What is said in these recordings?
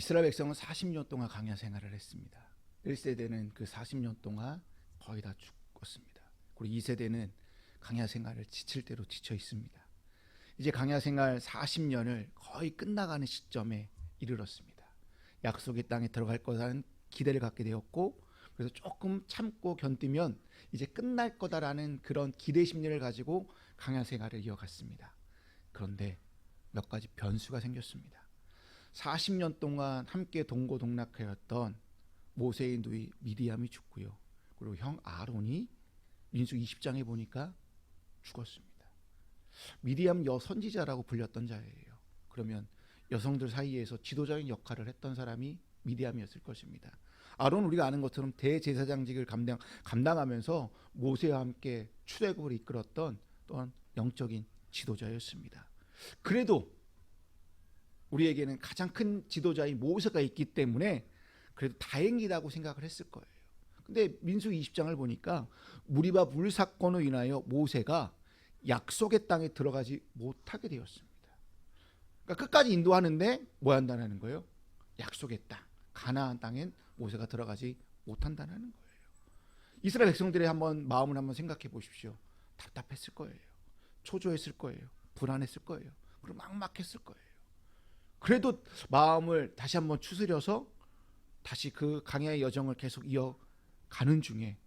이스라엘 백성은 40년 동안 광야 생활을 했습니다. 1세대는 그 40년 동안 거의 다 죽었습니다. 그리고 2세대는 광야 생활을 지칠 대로 지쳐 있습니다. 이제 광야 생활 40년을 거의 끝나가는 시점에 이르렀습니다. 약속의 땅에 들어갈 거라는 기대를 갖게 되었고, 그래서 조금 참고 견디면 이제 끝날 거다라는 그런 기대 심리를 가지고 광야 생활을 이어갔습니다. 그런데 몇 가지 변수가 생겼습니다. 40년 동안 함께 동고동락하였던 모세의 누이 미디암이 죽고요. 그리고 형 아론이 민수기 20장에 보니까 죽었습니다. 미디암 여선지자라고 불렸던 자예요. 그러면 여성들 사이에서 지도자인 역할을 했던 사람이 미디암이었을 것입니다. 아론은 우리가 아는 것처럼 대제사장직을 감당하면서 모세와 함께 출애굽을 이끌었던 또한 영적인 지도자였습니다. 그래도 우리에게는 가장 큰 지도자인 모세가 있기 때문에 그래도 다행이라고 생각을 했을 거예요. 근데 민수기 20장을 보니까 무리바 물 사건으로 인하여 모세가 약속의 땅에 들어가지 못하게 되었습니다. 그러니까 끝까지 인도하는데 뭐 한다는 거예요? 약속의 땅, 가나안 땅엔 모세가 들어가지 못한다는 거예요. 이스라엘 백성들의 마음을 한번 생각해 보십시오. 답답했을 거예요. 초조했을 거예요. 불안했을 거예요. 그리고 막막했을 거예요. 그래도 마음을 다시 한번 추스려서 다시 그 광야의 여정을 계속 이어가는 중에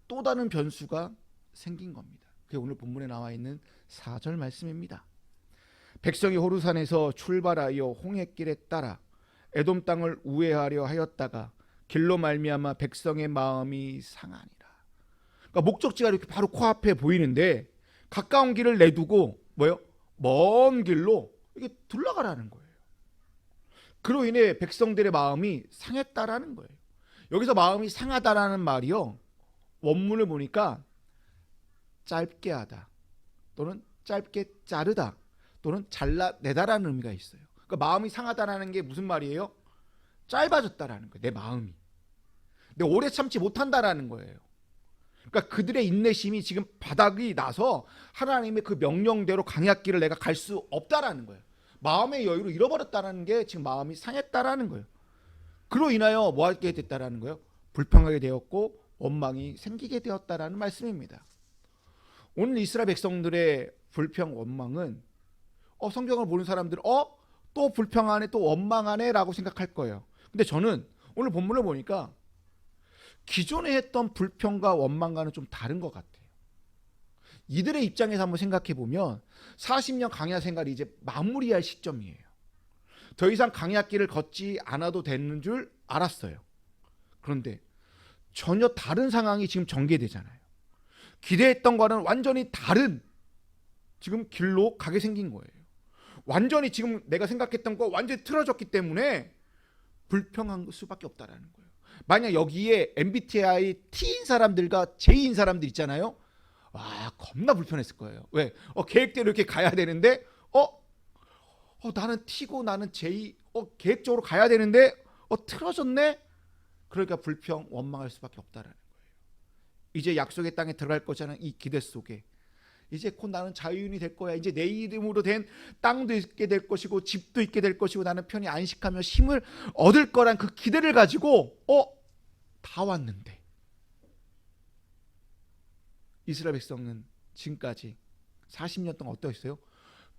또 다른 변수가 생긴 겁니다. 그게 오늘 본문에 나와 있는 4절 말씀입니다. 백성이 호르산에서 출발하여 홍해길에 따라 에돔 땅을 우회하려 하였다가 길로 말미암아 백성의 마음이 상하니라. 그러니까 목적지가 이렇게 바로 코앞에 보이는데 가까운 길을 내두고 먼 길로 이게 둘러가라는 거예요. 그로 인해 백성들의 마음이 상했다라는 거예요. 여기서 마음이 상하다라는 말이요, 원문을 보니까 짧게 하다 또는 짧게 자르다 또는 잘라내다라는 의미가 있어요. 그러니까 마음이 상하다라는 게 무슨 말이에요? 짧아졌다라는 거예요. 내 마음이. 근데 오래 참지 못한다라는 거예요. 그러니까 그들의 인내심이 지금 바닥이 나서 하나님의 그 명령대로 광야길을 내가 갈 수 없다라는 거예요. 마음의 여유를 잃어버렸다는 게 지금 마음이 상했다라는 거예요. 그로 인하여 뭐 하게 됐다라는 거예요? 불평하게 되었고 원망이 생기게 되었다라는 말씀입니다. 오늘 이스라엘 백성들의 불평 원망은 성경을 보는 사람들은 또 불평하네, 또 원망하네 라고 생각할 거예요. 근데 저는 오늘 본문을 보니까 기존에 했던 불평과 원망과는 좀 다른 것 같아요. 이들의 입장에서 한번 생각해 보면 40년 광야 생활이 이제 마무리할 시점이에요. 더 이상 광야길을 걷지 않아도 되는 줄 알았어요. 그런데 전혀 다른 상황이 지금 전개되잖아요. 기대했던 거는 완전히 다른 지금 길로 가게 생긴 거예요. 완전히 지금 내가 생각했던 거 완전히 틀어졌기 때문에 불평한 수밖에 없다라는 거예요. 만약 여기에 MBTI T인 사람들과 J인 사람들 있잖아요. 와, 겁나 불편했을 거예요. 왜? 계획대로 이렇게 가야 되는데 나는 T고 나는 J, 계획적으로 가야 되는데 틀어졌네. 그러니까 불평, 원망할 수밖에 없다라는 거예요. 이제 약속의 땅에 들어갈 거잖아. 이 기대 속에 이제 곧 나는 자유인이 될 거야. 이제 내 이름으로 된 땅도 있게 될 것이고 집도 있게 될 것이고 나는 편히 안식하며 힘을 얻을 거란 그 기대를 가지고 다 왔는데 이스라엘 백성은 지금까지 40년 동안 어떠했어요?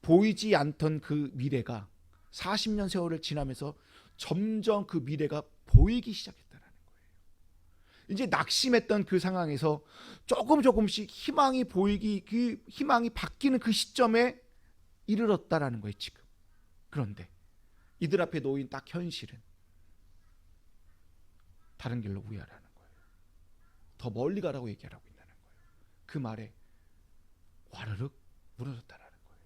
보이지 않던 그 미래가 40년 세월을 지나면서 점점 그 미래가 보이기 시작했다는 거예요. 이제 낙심했던 그 상황에서 조금씩 희망이 보이기, 그 희망이 바뀌는 그 시점에 이르렀다라는 거예요, 지금. 그런데 이들 앞에 놓인 딱 현실은 다른 길로 우회하라는 거예요. 더 멀리 가라고 얘기하라고 있다는 거예요. 그 말에 와르륵 무너졌다라는 거예요.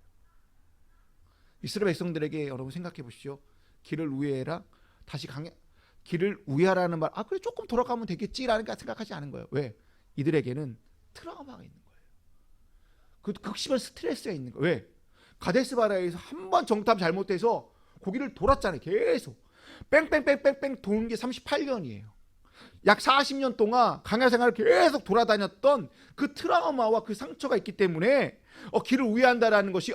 이스라엘 백성들에게 여러분 생각해 보십시오. 길을 우회해라. 다시 길을 우회하라는 말, 그래 조금 돌아가면 되겠지라는 생각하지 않은 거예요. 왜? 이들에게는 트라우마가 있는 거예요. 그 극심한 스트레스가 있는 거예요. 왜? 가데스 바네아에서 한 번 정탐 잘못해서 고기를 돌았잖아요. 계속 뺑뺑뺑뺑뺑 도는 게 38년이에요. 약 40년 동안 광야 생활을 계속 돌아다녔던 그 트라우마와 그 상처가 있기 때문에 길을 우회한다라는 것이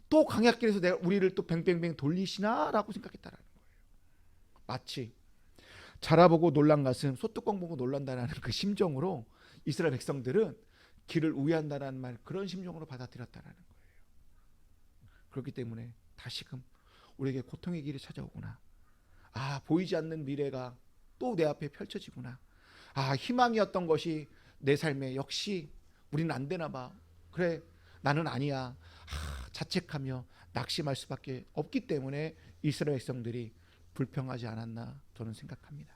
또 광야길에서 내가 우리를 또 뱅뱅뱅 돌리시나라고 생각했다라는 거예요. 마치 자라보고 놀란 가슴 소뚜껑 보고 놀란다는 그 심정으로 이스라엘 백성들은 길을 우회한다는 말, 그런 심정으로 받아들였다는 거예요. 그렇기 때문에 다시금 우리에게 고통의 길이 찾아오구나, 보이지 않는 미래가 또 내 앞에 펼쳐지구나, 희망이었던 것이 내 삶에 역시 우리는 안 되나 봐, 그래 나는 아니야, 자책하며 낙심할 수밖에 없기 때문에 이스라엘 백성들이 불평하지 않았나 저는 생각합니다.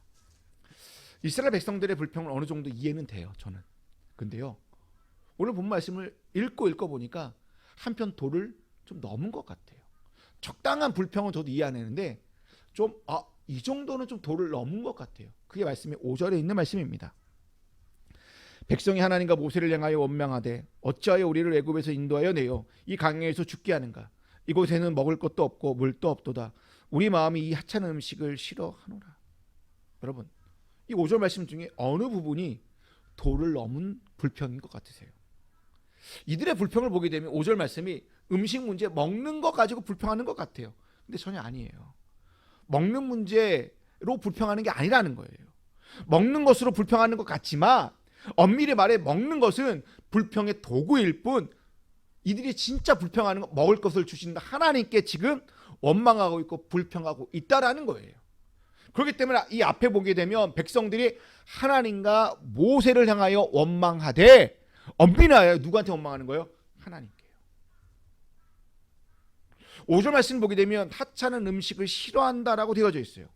이스라엘 백성들의 불평은 어느 정도 이해는 돼요, 저는. 근데요, 오늘 본 말씀을 읽고 보니까 한편 도를 좀 넘은 것 같아요. 적당한 불평은 저도 이해 안 했는데 좀 이 정도는 좀 도를 넘은 것 같아요. 그게 말씀이 5절에 있는 말씀입니다. 백성이 하나님과 모세를 향하여 원망하되 어찌하여 우리를 애굽에서 인도하여 내어 이 강야에서 죽게 하는가. 이곳에는 먹을 것도 없고 물도 없도다. 우리 마음이 이 하찮은 음식을 싫어하노라. 여러분, 이 5절 말씀 중에 어느 부분이 도를 넘은 불평인 것 같으세요? 이들의 불평을 보게 되면 5절 말씀이 음식 문제, 먹는 거 가지고 불평하는 것 같아요. 근데 전혀 아니에요. 먹는 문제로 불평하는 게 아니라는 거예요. 먹는 것으로 불평하는 것 같지만 엄밀히 말해 먹는 것은 불평의 도구일 뿐, 이들이 진짜 불평하는 건 먹을 것을 주신 하나님께 지금 원망하고 있고 불평하고 있다라는 거예요. 그렇기 때문에 이 앞에 보게 되면 백성들이 하나님과 모세를 향하여 원망하되, 엄밀히 누구한테 원망하는 거예요? 하나님께요. 5절 말씀 보게 되면 하찮은 음식을 싫어한다라고 되어져 있어요.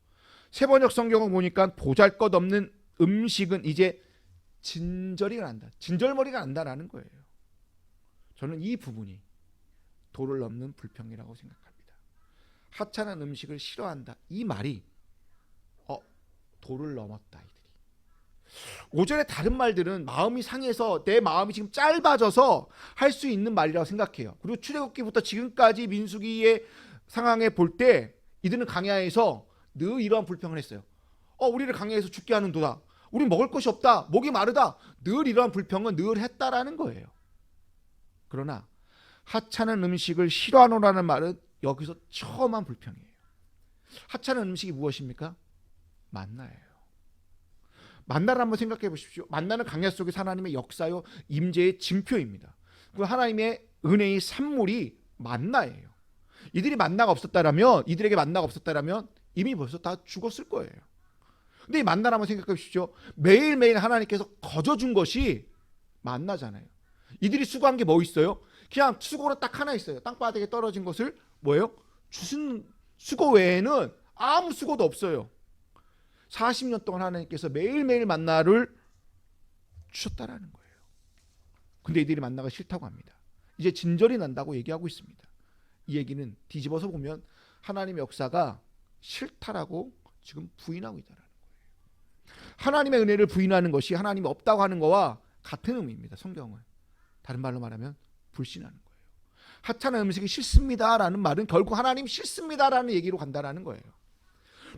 세번역 성경을 보니까 보잘것없는 음식은 이제 진저리가 난다, 진절머리가 난다라는 거예요. 저는 이 부분이 도를 넘는 불평이라고 생각합니다. 하찮은 음식을 싫어한다, 이 말이 도를 넘었다. 이들이 5절의 다른 말들은 마음이 상해서 내 마음이 지금 짧아져서 할 수 있는 말이라고 생각해요. 그리고 출애굽기부터 지금까지 민수기의 상황에 볼 때 이들은 강야에서 늘 이러한 불평을 했어요. 우리를 강야에서 죽게 하는 도다, 우리 먹을 것이 없다, 목이 마르다, 늘 이러한 불평은 늘 했다라는 거예요. 그러나 하찮은 음식을 싫어하노라는 말은 여기서 처음 한 불평이에요. 하찮은 음식이 무엇입니까? 만나예요. 만나를 한번 생각해 보십시오. 만나는 강야 속에 하나님의 역사요 임재의 징표입니다. 그 하나님의 은혜의 산물이 만나예요. 이들이 만나가 없었다라면, 이들에게 만나가 없었다라면 이미 벌써 다 죽었을 거예요. 근데 이 만나를 한번 생각해 보십시오. 매일매일 하나님께서 거저준 것이 만나잖아요. 이들이 수고한 게 뭐 있어요? 그냥 수고는 딱 하나 있어요. 땅바닥에 떨어진 것을 뭐예요? 주신 수고 외에는 아무 수고도 없어요. 40년 동안 하나님께서 매일매일 만나를 주셨다라는 거예요. 근데 이들이 만나가 싫다고 합니다. 이제 진절이 난다고 얘기하고 있습니다. 이 얘기는 뒤집어서 보면 하나님의 역사가 싫다라고 지금 부인하고 있다는 거예요. 하나님의 은혜를 부인하는 것이 하나님이 없다고 하는 거와 같은 의미입니다. 성경은. 다른 말로 말하면 불신하는 거예요. 하찮은 음식이 싫습니다라는 말은 결국 하나님 싫습니다라는 얘기로 간다라는 거예요.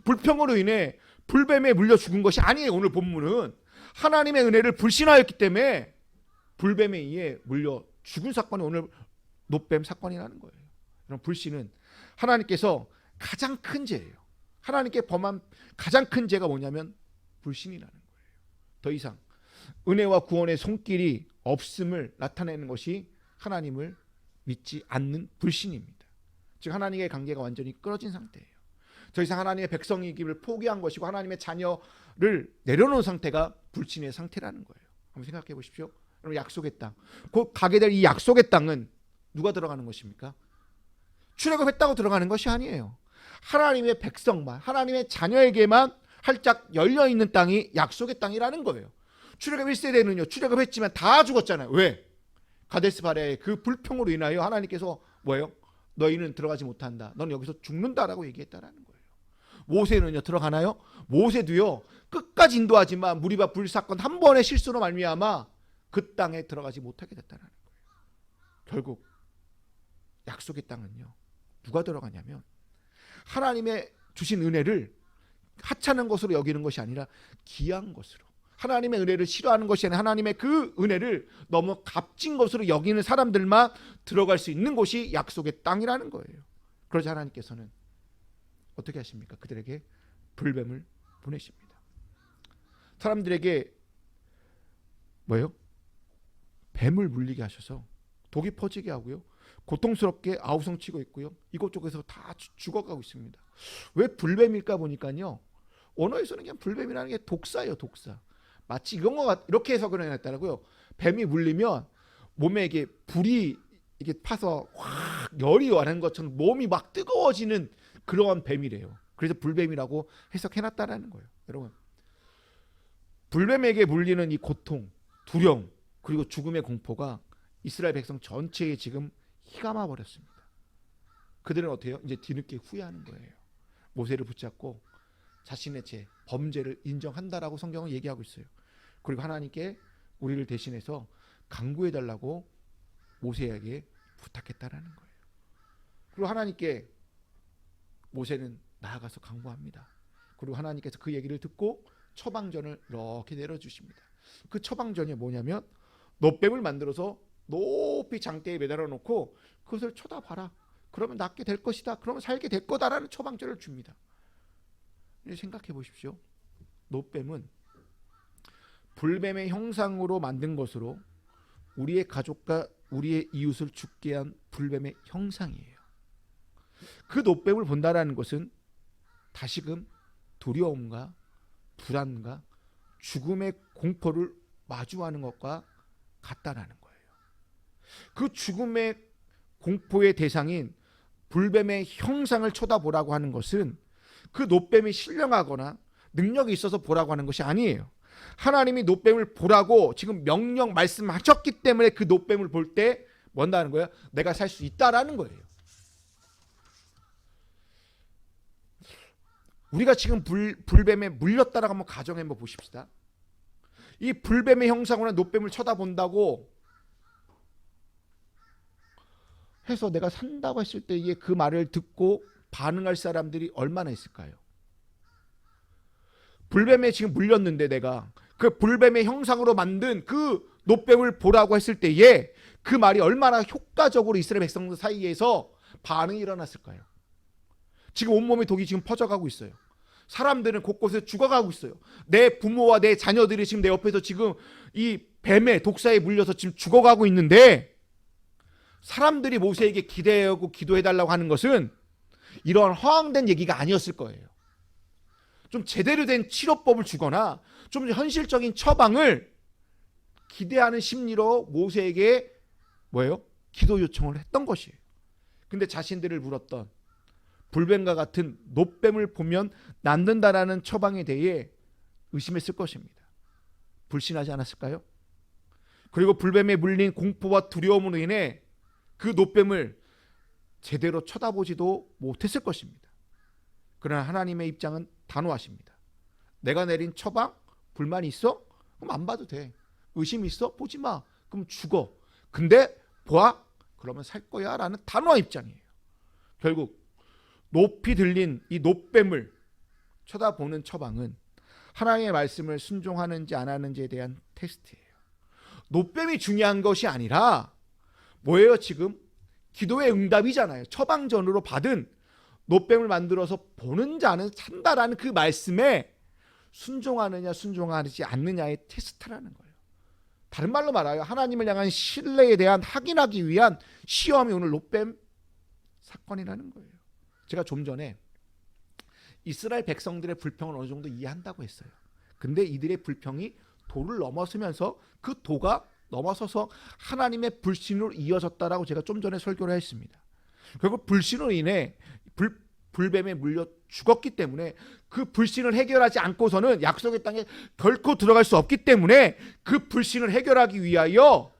불평으로 인해 불뱀에 물려 죽은 것이 아니에요. 오늘 본문은 하나님의 은혜를 불신하였기 때문에 불뱀에 의해 물려 죽은 사건이 오늘 노뱀 사건이라는 거예요. 그럼 불신은 하나님께서 가장 큰 죄예요. 하나님께 범한 가장 큰 죄가 뭐냐면 불신이라는 거예요. 더 이상 은혜와 구원의 손길이 없음을 나타내는 것이 하나님을 믿지 않는 불신입니다. 즉 하나님의 관계가 완전히 끊어진 상태예요. 더 이상 하나님의 백성이기를 포기한 것이고 하나님의 자녀를 내려놓은 상태가 불신의 상태라는 거예요. 한번 생각해 보십시오. 여러분, 약속의 땅, 곧 가게 될 이 약속의 땅은 누가 들어가는 것입니까? 출애굽했다고 들어가는 것이 아니에요. 하나님의 백성만, 하나님의 자녀에게만 활짝 열려있는 땅이 약속의 땅이라는 거예요. 출애굽 1세대는요 출애굽했지만 다 죽었잖아요. 왜? 가데스 바네아의 그 불평으로 인하여 하나님께서 뭐예요? 너희는 들어가지 못한다, 넌 여기서 죽는다라고 얘기했다라는 거예요. 모세는요 들어가나요? 모세도요 끝까지 인도하지만 무리바 불사건 한 번의 실수로 말미암아 그 땅에 들어가지 못하게 됐다는 거예요. 결국 약속의 땅은요 누가 들어가냐면 하나님의 주신 은혜를 하찮은 것으로 여기는 것이 아니라 귀한 것으로, 하나님의 은혜를 싫어하는 것이 아니라 하나님의 그 은혜를 너무 값진 것으로 여기는 사람들만 들어갈 수 있는 곳이 약속의 땅이라는 거예요. 그러자 하나님께서는 어떻게 하십니까? 그들에게 불뱀을 보내십니다. 사람들에게 뭐예요? 뱀을 물리게 하셔서 독이 퍼지게 하고요. 고통스럽게 아우성치고 있고요. 이곳저곳에서 다 죽어가고 있습니다. 왜 불뱀일까 보니까요. 언어에서는 그냥 불뱀이라는 게 독사예요. 독사. 마치 이렇게 해석을 해놨더라고요. 뱀이 물리면 몸에 이게 불이 이게 파서 확 열이 와는 것처럼 몸이 막 뜨거워지는 그러한 뱀이래요. 그래서 불뱀이라고 해석해놨다라는 거예요. 여러분, 불뱀에게 물리는 이 고통, 두려움, 그리고 죽음의 공포가 이스라엘 백성 전체에 지금 휘감아 버렸습니다. 그들은 어떻게 해요? 이제 뒤늦게 후회하는 거예요. 모세를 붙잡고 자신의 죄, 범죄를 인정한다라고 성경은 얘기하고 있어요. 그리고 하나님께 우리를 대신해서 강구해달라고 모세에게 부탁했다라는 거예요. 그리고 하나님께 모세는 나아가서 강구합니다. 그리고 하나님께서 그 얘기를 듣고 처방전을 이렇게 내려주십니다. 그 처방전이 뭐냐면 놋뱀을 만들어서 높이 장대에 매달아 놓고 그것을 쳐다봐라. 그러면 낫게 될 것이다. 그러면 살게 될 거다라는 처방전을 줍니다. 생각해 보십시오. 놋뱀은 불뱀의 형상으로 만든 것으로 우리의 가족과 우리의 이웃을 죽게 한 불뱀의 형상이에요. 그 놋뱀을 본다라는 것은 다시금 두려움과 불안과 죽음의 공포를 마주하는 것과 같다라는 거예요. 그 죽음의 공포의 대상인 불뱀의 형상을 쳐다보라고 하는 것은 그 놋뱀이 신령하거나 능력이 있어서 보라고 하는 것이 아니에요. 하나님이 놋뱀을 보라고 지금 명령 말씀하셨기 때문에 그 놋뱀을 볼 때 뭔다는 거예요? 내가 살 수 있다라는 거예요. 우리가 지금 불뱀에 물렸다라고 한번 가정해 한번 보십시다. 이 불뱀의 형상으로 놋뱀을 쳐다본다고 해서 내가 산다고 했을 때에 그 말을 듣고 반응할 사람들이 얼마나 있을까요? 불뱀에 지금 물렸는데 내가 그 불뱀의 형상으로 만든 그 놋뱀을 보라고 했을 때에 그 말이 얼마나 효과적으로 이스라엘 백성들 사이에서 반응이 일어났을까요? 지금 온몸에 독이 지금 퍼져가고 있어요. 사람들은 곳곳에 죽어가고 있어요. 내 부모와 내 자녀들이 지금 내 옆에서 지금 이 뱀의 독사에 물려서 지금 죽어가고 있는데 사람들이 모세에게 기대하고 기도해달라고 하는 것은 이런 허황된 얘기가 아니었을 거예요. 좀 제대로 된 치료법을 주거나 좀 현실적인 처방을 기대하는 심리로 모세에게 뭐예요? 기도 요청을 했던 것이에요. 근데 자신들을 물었던 불뱀과 같은 놋뱀을 보면 낫는다라는 처방에 대해 의심했을 것입니다. 불신하지 않았을까요? 그리고 불뱀에 물린 공포와 두려움으로 인해 그 놋뱀을 제대로 쳐다보지도 못했을 것입니다. 그러나 하나님의 입장은 단호하십니다. 내가 내린 처방 불만이 있어? 그럼 안 봐도 돼. 의심 있어? 보지 마. 그럼 죽어. 근데 봐? 그러면 살 거야 라는 단호한 입장이에요. 결국 높이 들린 이 놋뱀을 쳐다보는 처방은 하나님의 말씀을 순종하는지 안 하는지에 대한 테스트예요. 놋뱀이 중요한 것이 아니라 뭐예요? 지금 기도의 응답이잖아요. 처방전으로 받은 놋뱀을 만들어서 보는 자는 산다라는 그 말씀에 순종하느냐 순종하지 않느냐의 테스트라는 거예요. 다른 말로 말하여 하나님을 향한 신뢰에 대한 확인하기 위한 시험이 오늘 놋뱀 사건이라는 거예요. 제가 좀 전에 이스라엘 백성들의 불평을 어느 정도 이해한다고 했어요. 근데 이들의 불평이 도를 넘어서면서 그 도가 넘어서서 하나님의 불신으로 이어졌다라고 제가 좀 전에 설교를 했습니다. 결국 불신으로 인해 불뱀에 물려 죽었기 때문에 그 불신을 해결하지 않고서는 약속의 땅에 결코 들어갈 수 없기 때문에 그 불신을 해결하기 위하여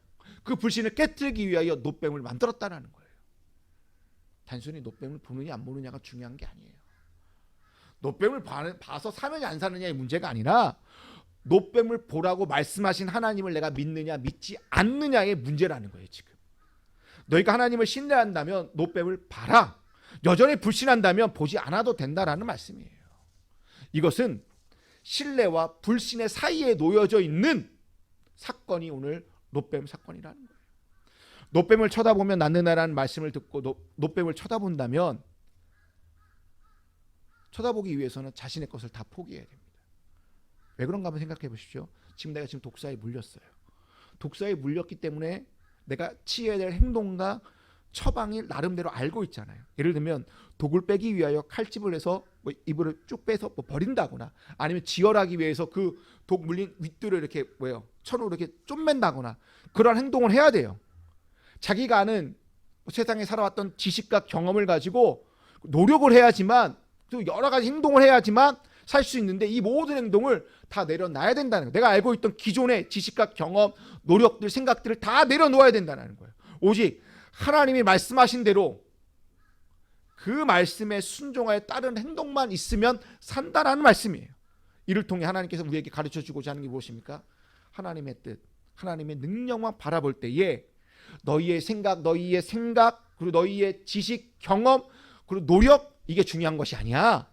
그 불신을 깨뜨리기 위하여 놋뱀을 만들었다라는 거예요. 단순히 놋뱀을 보느냐 안 보느냐가 중요한 게 아니에요. 놋뱀을 봐서 사느냐 안 사느냐의 문제가 아니라 놋뱀을 보라고 말씀하신 하나님을 내가 믿느냐 믿지 않느냐의 문제라는 거예요. 지금 너희가 하나님을 신뢰한다면 놋뱀을 봐라. 여전히 불신한다면 보지 않아도 된다라는 말씀이에요. 이것은 신뢰와 불신의 사이에 놓여져 있는 사건이 오늘 놋뱀 사건이라는 거예요. 놋뱀을 쳐다보면 낫는다라는 말씀을 듣고 놋뱀을 쳐다본다면 쳐다보기 위해서는 자신의 것을 다 포기해야 됩니다. 왜 그런가 한번 생각해 보십시오. 내가 지금 독사에 물렸어요. 독사에 물렸기 때문에 내가 취해야 될 행동과 처방이 나름대로 알고 있잖아요. 예를 들면 독을 빼기 위하여 칼집을 해서 뭐 이불을 쭉 빼서 뭐 버린다거나, 아니면 지혈하기 위해서 그 독 물린 윗들을 이렇게 천으로 이렇게 쪼맨다거나, 그런 행동을 해야 돼요. 자기가 아는 세상에 살아왔던 지식과 경험을 가지고 노력을 해야지만, 또 여러 가지 행동을 해야지만 살 수 있는데, 이 모든 행동을 다 내려놔야 된다는 거예요. 내가 알고 있던 기존의 지식과 경험, 노력들, 생각들을 다 내려놓아야 된다는 거예요. 오직 하나님이 말씀하신 대로 그 말씀에 순종하여 따른 행동만 있으면 산다라는 말씀이에요. 이를 통해 하나님께서 우리에게 가르쳐주고자 하는 게 무엇입니까? 하나님의 뜻, 하나님의 능력만 바라볼 때에 너희의 생각, 그리고 너희의 지식, 경험, 그리고 노력, 이게 중요한 것이 아니야.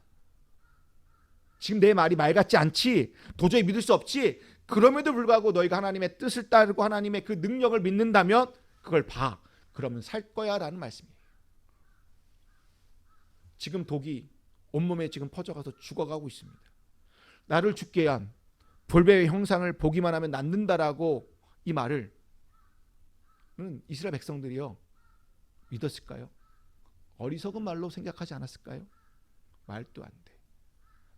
지금 내 말이 말 같지 않지? 도저히 믿을 수 없지? 그럼에도 불구하고 너희가 하나님의 뜻을 따르고 하나님의 그 능력을 믿는다면 그걸 봐. 그러면 살 거야 라는 말씀이에요. 지금 독이 온몸에 지금 퍼져가서 죽어가고 있습니다. 나를 죽게 한 불뱀의 형상을 보기만 하면 낫는다라고 이 말을 이스라엘 백성들이요 믿었을까요? 어리석은 말로 생각하지 않았을까요? 말도 안 돼.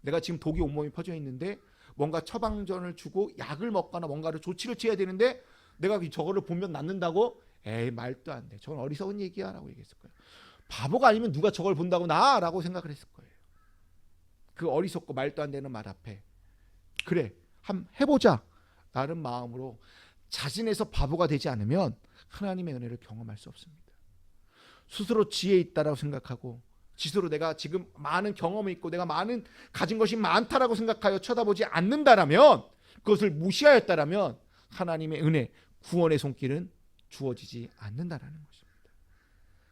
내가 지금 독이 온몸에 퍼져 있는데 뭔가 처방전을 주고 약을 먹거나 뭔가를 조치를 취해야 되는데 내가 저거를 보면 낫는다고? 에이, 말도 안 돼. 저건 어리석은 얘기야 라고 얘기했을 거예요. 바보가 아니면 누가 저걸 본다고 라고 생각을 했을 거예요. 그 어리석고 말도 안 되는 말 앞에 그래, 한번 해보자 라는 마음으로 자진해서 바보가 되지 않으면 하나님의 은혜를 경험할 수 없습니다. 스스로 지혜 있다라고 생각하고 스스로 내가 지금 많은 경험이 있고 내가 많은 가진 것이 많다라고 생각하여 쳐다보지 않는다라면, 그것을 무시하였다라면 하나님의 은혜, 구원의 손길은 주어지지 않는다라는 것입니다.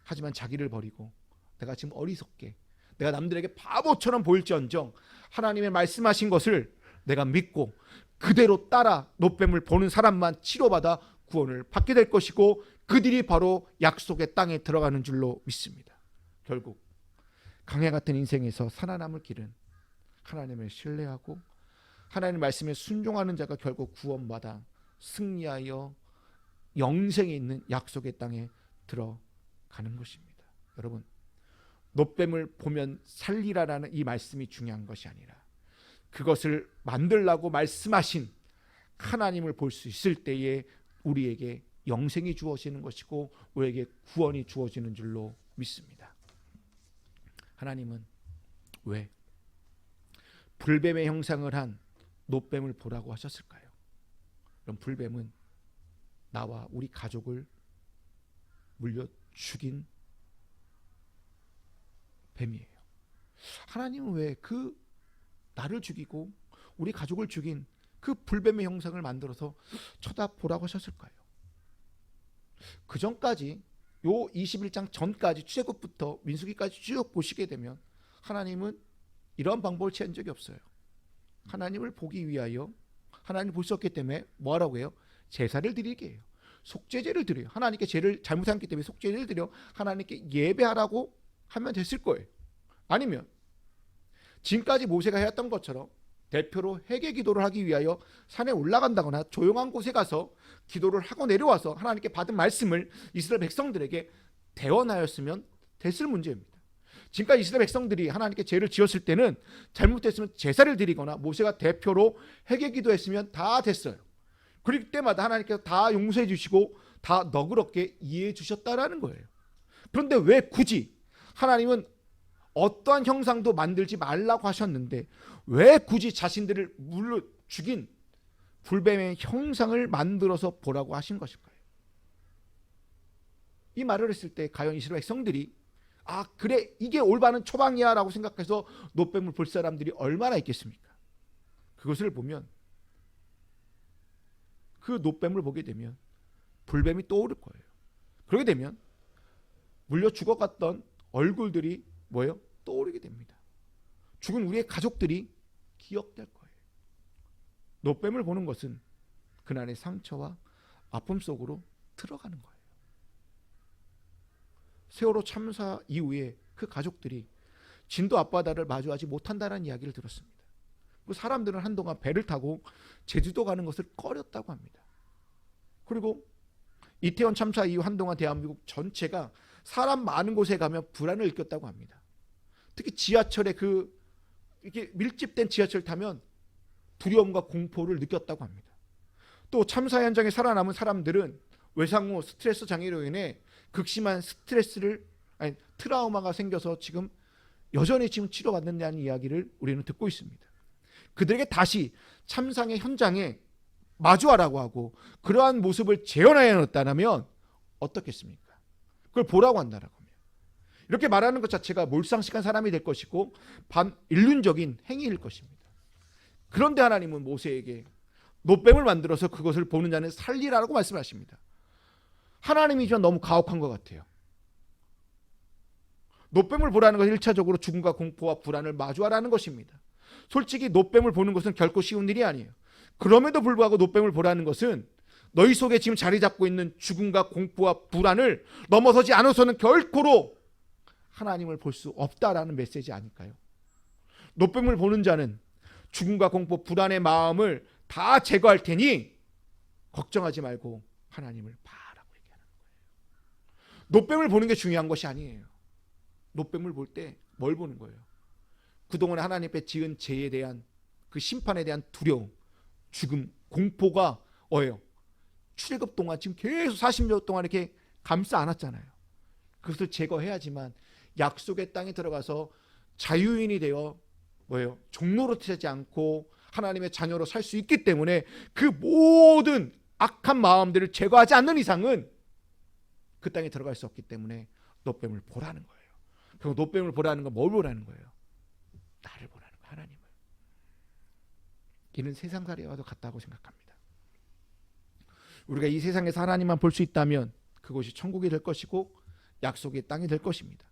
하지만 자기를 버리고 내가 지금 어리석게, 내가 남들에게 바보처럼 보일지언정 하나님의 말씀하신 것을 내가 믿고 그대로 따라 노뱀을 보는 사람만 치료받아 구원을 받게 될 것이고, 그들이 바로 약속의 땅에 들어가는 줄로 믿습니다. 결국 강해 같은 인생에서 살아남을 길은 하나님을 신뢰하고 하나님 말씀에 순종하는 자가 결국 구원받아 승리하여 영생에 있는 약속의 땅에 들어가는 것입니다. 여러분, 노뱀을 보면 살리라라는 이 말씀이 중요한 것이 아니라 그것을 만들라고 말씀하신 하나님을 볼 수 있을 때에 우리에게 영생이 주어지는 것이고 우리에게 구원이 주어지는 줄로 믿습니다. 하나님은 왜 불뱀의 형상을 한 노뱀을 보라고 하셨을까요? 그럼 불뱀은 나와 우리 가족을 물려 죽인 뱀이에요. 하나님은 왜 그 나를 죽이고 우리 가족을 죽인 그 불뱀의 형상을 만들어서 쳐다보라고 하셨을까요? 그 전까지, 요 21장 전까지 출애굽부터 민수기까지 쭉 보시게 되면 하나님은 이런 방법을 취한 적이 없어요. 하나님을 보기 위하여, 하나님을 볼 수 없기 때문에 뭐 하라고 해요? 제사를 드리게 해요. 속죄제를 드려요. 하나님께 죄를 잘못했기 때문에 속죄제를 드려 하나님께 예배하라고 하면 됐을 거예요. 아니면 지금까지 모세가 해왔던 것처럼 대표로 회개 기도를 하기 위하여 산에 올라간다거나 조용한 곳에 가서 기도를 하고 내려와서 하나님께 받은 말씀을 이스라엘 백성들에게 대언하였으면 됐을 문제입니다. 지금까지 이스라엘 백성들이 하나님께 죄를 지었을 때는 잘못했으면 제사를 드리거나 모세가 대표로 회개 기도했으면 다 됐어요. 그럴 때마다 하나님께서 다 용서해 주시고 다 너그럽게 이해해 주셨다라는 거예요. 그런데 왜 굳이 하나님은 어떠한 형상도 만들지 말라고 하셨는데 왜 굳이 자신들을 물려 죽인 불뱀의 형상을 만들어서 보라고 하신 것일까요? 이 말을 했을 때 과연 이스라엘 백성들이 아 그래 이게 올바른 처방이야 라고 생각해서 노뱀을 볼 사람들이 얼마나 있겠습니까? 그것을 보면 그 노뱀을 보게 되면 불뱀이 떠오를 거예요. 그러게 되면 물려 죽어갔던 얼굴들이 뭐예요? 떠오르게 됩니다. 죽은 우리의 가족들이 기억될 거예요. 노뱀을 보는 것은 그날의 상처와 아픔 속으로 들어가는 거예요. 세월호 참사 이후에 그 가족들이 진도 앞바다를 마주하지 못한다는 이야기를 들었습니다. 그 사람들은 한동안 배를 타고 제주도 가는 것을 꺼렸다고 합니다. 그리고 이태원 참사 이후 한동안 대한민국 전체가 사람 많은 곳에 가면 불안을 느꼈다고 합니다. 특히 지하철에 이렇게 밀집된 지하철 타면 두려움과 공포를 느꼈다고 합니다. 또 참사 현장에 살아남은 사람들은 외상 후 스트레스 장애로 인해 극심한 트라우마가 생겨서 지금 여전히 지금 치료받는다는 이야기를 우리는 듣고 있습니다. 그들에게 다시 참상의 현장에 마주하라고 하고 그러한 모습을 재현하여 놓았다면 어떻겠습니까? 그걸 보라고 한다라고 하면 이렇게 말하는 것 자체가 몰상식한 사람이 될 것이고 반인륜적인 행위일 것입니다. 그런데 하나님은 모세에게 노뱀을 만들어서 그것을 보는 자는 살리라고 말씀하십니다. 하나님이 좀 너무 가혹한 것 같아요. 노뱀을 보라는 것은 1차적으로 죽음과 공포와 불안을 마주하라는 것입니다. 솔직히 노뱀을 보는 것은 결코 쉬운 일이 아니에요. 그럼에도 불구하고 노뱀을 보라는 것은 너희 속에 지금 자리 잡고 있는 죽음과 공포와 불안을 넘어서지 않아서는 결코로 하나님을 볼 수 없다라는 메시지 아닐까요? 노뱀을 보는 자는 죽음과 공포, 불안의 마음을 다 제거할 테니 걱정하지 말고 하나님을 봐라고 얘기하는 거예요. 노뱀을 보는 게 중요한 것이 아니에요. 노뱀을 볼 때 뭘 보는 거예요? 그동안 하나님 앞에 지은 죄에 대한 그 심판에 대한 두려움, 죽음, 공포가 출애굽 동안 지금 계속 40년 동안 이렇게 감싸 안았잖아요. 그것을 제거해야지만 약속의 땅에 들어가서 자유인이 되어 종로로 되지 않고 하나님의 자녀로 살 수 있기 때문에 그 모든 악한 마음들을 제거하지 않는 이상은 그 땅에 들어갈 수 없기 때문에 노뱀을 보라는 거예요. 그리고 노뱀을 보라는 건 뭘 보라는 거예요? 나를 보라는 거예요. 하나님을. 이는 세상살이와도 같다고 생각합니다. 우리가 이 세상에서 하나님만 볼 수 있다면 그것이 천국이 될 것이고 약속의 땅이 될 것입니다.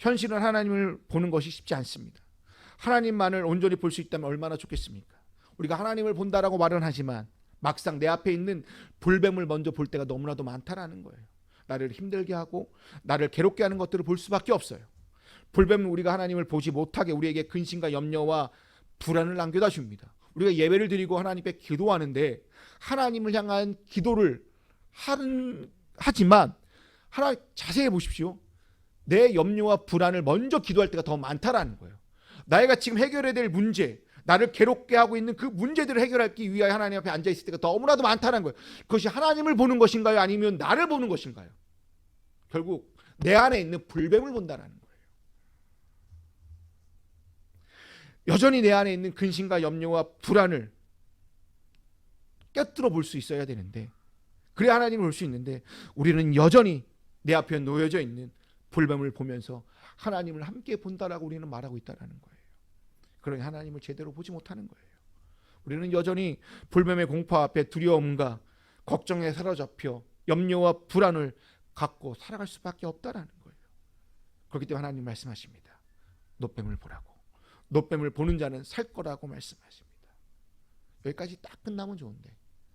현실은 하나님을 보는 것이 쉽지 않습니다. 하나님만을 온전히 볼 수 있다면 얼마나 좋겠습니까? 우리가 하나님을 본다라고 말은 하지만 막상 내 앞에 있는 불뱀을 먼저 볼 때가 너무나도 많다라는 거예요. 나를 힘들게 하고 나를 괴롭게 하는 것들을 볼 수밖에 없어요. 불뱀은 우리가 하나님을 보지 못하게 우리에게 근심과 염려와 불안을 남겨다 줍니다. 우리가 예배를 드리고 하나님께 기도하는데 하나님을 향한 기도를 하지만 자세히 보십시오. 내 염려와 불안을 먼저 기도할 때가 더 많다라는 거예요. 나이가 지금 해결해야 될 문제, 나를 괴롭게 하고 있는 그 문제들을 해결하기 위하여 하나님 앞에 앉아있을 때가 너무나도 많다는 거예요. 그것이 하나님을 보는 것인가요? 아니면 나를 보는 것인가요? 결국 내 안에 있는 불뱀을 본다는 거예요. 여전히 내 안에 있는 근심과 염려와 불안을 깨뜨려 볼 수 있어야 되는데, 그래야 하나님을 볼 수 있는데 우리는 여전히 내 앞에 놓여져 있는 불뱀을 보면서 하나님을 함께 본다라고 우리는 말하고 있다는 거예요. 그러니 하나님을 제대로 보지 못하는 거예요. 우리는 여전히 불뱀의 공포 앞에 두려움과 걱정에 사로잡혀 염려와 불안을 갖고 살아갈 수밖에 없다라는 거예요. 그렇기 때문에 하나님 말씀하십니다. 노뱀을 보라고. 노뱀을 보는 자는 살 거라고 말씀하십니다. 여기까지 딱 끝나면 좋은데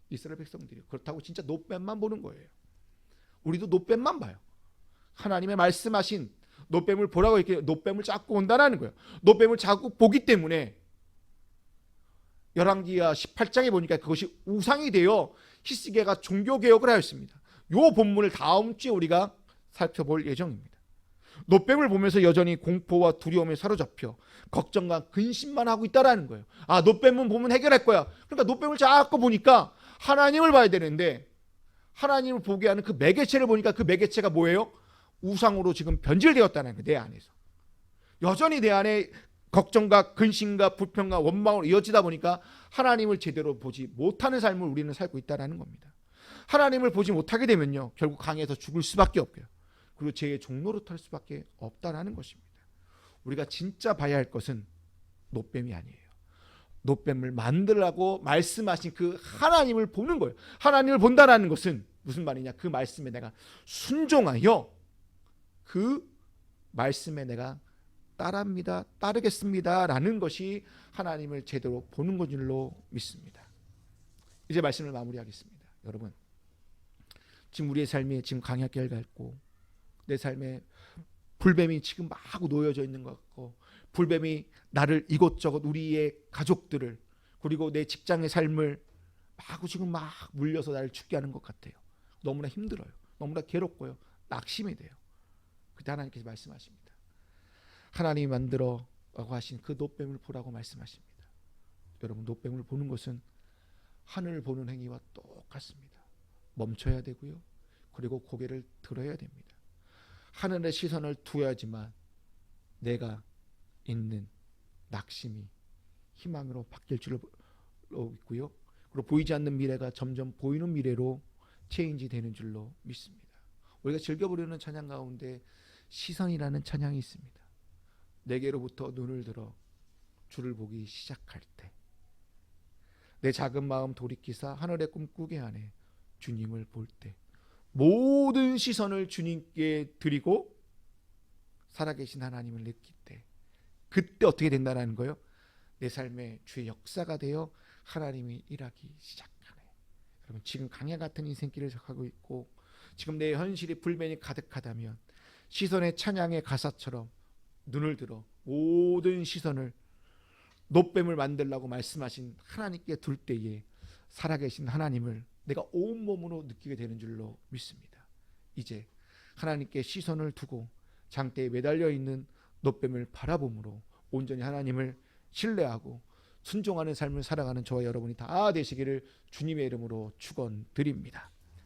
이스라엘 백성들이 그렇다고 진짜 노뱀만 보는 거예요. 우리도 노뱀만 봐요. 하나님의 말씀하신 노뱀을 보라고 이렇게 노뱀을 자꾸 본다는 거예요. 노뱀을 자꾸 보기 때문에 열왕기하 18장에 보니까 그것이 우상이 되어 히스기야가 종교개혁을 하였습니다. 이 본문을 다음 주에 우리가 살펴볼 예정입니다. 노뱀을 보면서 여전히 공포와 두려움에 사로잡혀 걱정과 근심만 하고 있다라는 거예요. 노뱀은 보면 해결할 거야. 그러니까 노뱀을 자꾸 보니까 하나님을 봐야 되는데 하나님을 보게 하는 그 매개체를 보니까 그 매개체가 뭐예요? 우상으로 지금 변질되었다는 거예요. 내 안에서. 여전히 내 안에 걱정과 근심과 불평과 원망으로 이어지다 보니까 하나님을 제대로 보지 못하는 삶을 우리는 살고 있다는 겁니다. 하나님을 보지 못하게 되면요, 결국 강에서 죽을 수밖에 없고요. 그리고 죄의 종로로 탈 수밖에 없다는 것입니다. 우리가 진짜 봐야 할 것은 노뱀이 아니에요. 노뱀을 만들라고 말씀하신 그 하나님을 보는 거예요. 하나님을 본다라는 것은 무슨 말이냐? 그 말씀에 내가 순종하여 그 말씀에 내가 따르겠습니다 라는 것이 하나님을 제대로 보는 것 줄로 믿습니다. 이제 말씀을 마무리하겠습니다. 여러분, 지금 우리의 삶에 지금 강약길 밟고 내 삶에 불뱀이 지금 막 놓여져 있는 것 같고 불뱀이 나를 이곳저곳 우리의 가족들을 그리고 내 직장의 삶을 지금 막 물려서 나를 죽게 하는 것 같아요. 너무나 힘들어요. 너무나 괴롭고요. 낙심이 돼요. 그때 하나님께서 말씀하십니다. 하나님이 만들어 라고 하신 그 놋뱀을 보라고 말씀하십니다. 여러분, 놋뱀을 보는 것은 하늘을 보는 행위와 똑같습니다. 멈춰야 되고요. 그리고 고개를 들어야 됩니다. 하늘에 시선을 두어야지만 내가 있는 낙심이 희망으로 바뀔 줄로 있고요. 그리고 보이지 않는 미래가 점점 보이는 미래로 체인지 되는 줄로 믿습니다. 우리가 즐겨 부르는 찬양 가운데 시선이라는 찬양이 있습니다. 내게로부터 눈을 들어 주를 보기 시작할 때 내 작은 마음 돌이키사 하늘의 꿈꾸게 하네. 주님을 볼 때 모든 시선을 주님께 드리고 살아계신 하나님을 느낄 때 그때 어떻게 된다는 거예요? 내 삶에 주의 역사가 되어 하나님이 일하기 시작하네. 여러분, 지금 강야 같은 인생길을 가고 있고 지금 내 현실이 불변이 가득하다면 시선의 찬양의 가사처럼 눈을 들어 모든 시선을 놋뱀을 만들라고 말씀하신 하나님께 둘 때에 살아계신 하나님을 내가 온몸으로 느끼게 되는 줄로 믿습니다. 이제 하나님께 시선을 두고 장대에 매달려 있는 놋뱀을 바라봄으로 온전히 하나님을 신뢰하고 순종하는 삶을 살아가는 저와 여러분이 다 되시기를 주님의 이름으로 축원드립니다.